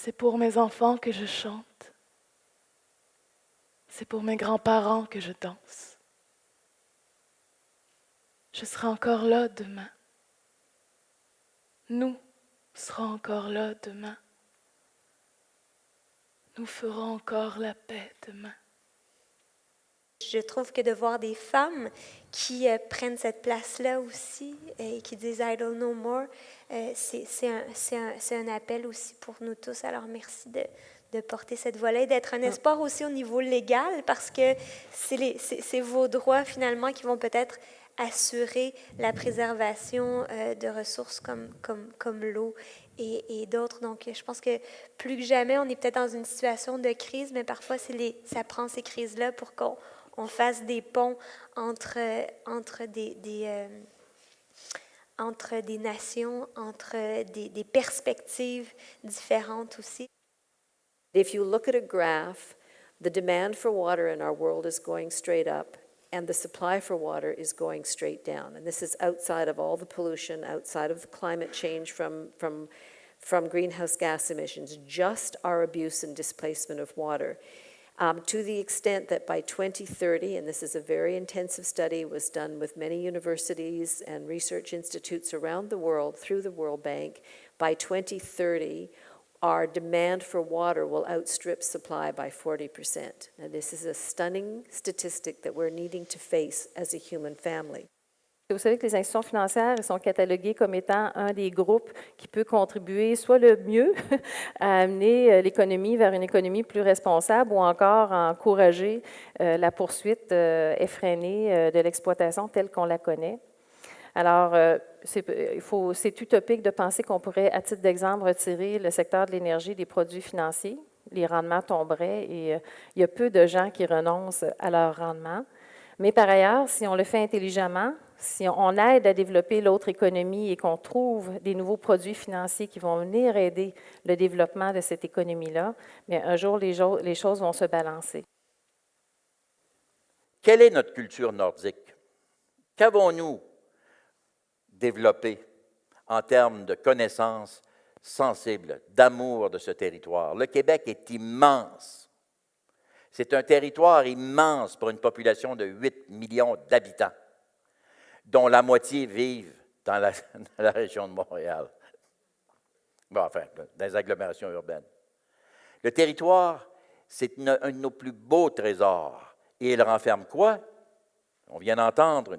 C'est pour mes enfants que je chante. C'est pour mes grands-parents que je danse. Je serai encore là demain. Nous serons encore là demain. Nous ferons encore la paix demain. Je trouve que de voir des femmes qui prennent cette place-là aussi et qui disent « I don't know more », c'est un appel aussi pour nous tous. Alors merci de porter cette voix-là et d'être un espoir aussi au niveau légal parce que c'est vos droits finalement qui vont peut-être assurer la préservation de ressources comme l'eau et d'autres. Donc, je pense que plus que jamais, on est peut-être dans une situation de crise, mais parfois, ça prend ces crises-là pour qu'on fasse des ponts entre des nations, entre des perspectives différentes aussi. If you look at a graph, the demand for water in our world is going straight up, and the supply for water is going straight down. And this is outside of all the pollution, outside of the climate change from greenhouse gas emissions, just our abuse and displacement of water. To the extent that by 2030, and this is a very intensive study, was done with many universities and research institutes around the world through the World Bank, by 2030, our demand for water will outstrip supply by 40%. And this is a stunning statistic that we're needing to face as a human family. Vous savez que les institutions financières sont cataloguées comme étant un des groupes qui peut contribuer soit le mieux à amener l'économie vers une économie plus responsable ou encore à encourager la poursuite effrénée de l'exploitation telle qu'on la connaît. Alors, c'est utopique de penser qu'on pourrait, à titre d'exemple, retirer le secteur de l'énergie des produits financiers. Les rendements tomberaient et il y a peu de gens qui renoncent à leur rendement. Mais par ailleurs, si on le fait intelligemment, si on aide à développer l'autre économie et qu'on trouve des nouveaux produits financiers qui vont venir aider le développement de cette économie-là, bien, un jour, les choses vont se balancer. Quelle est notre culture nordique? Qu'avons-nous développé en termes de connaissances sensibles, d'amour de ce territoire? Le Québec est immense. C'est un territoire immense pour une population de 8 millions d'habitants, dont la moitié vivent dans la région de Montréal. Bon, enfin, dans les agglomérations urbaines. Le territoire, c'est un de nos plus beaux trésors. Et il renferme quoi? On vient d'entendre,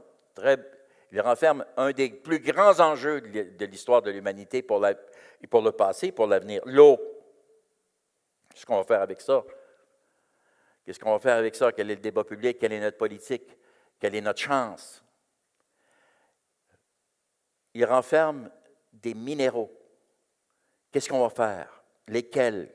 il renferme un des plus grands enjeux de l'histoire de l'humanité pour le passé et pour l'avenir, l'eau. Qu'est-ce qu'on va faire avec ça? Qu'est-ce qu'on va faire avec ça? Quel est le débat public? Quelle est notre politique? Quelle est notre chance? Il renferme des minéraux. Qu'est-ce qu'on va faire? Lesquels?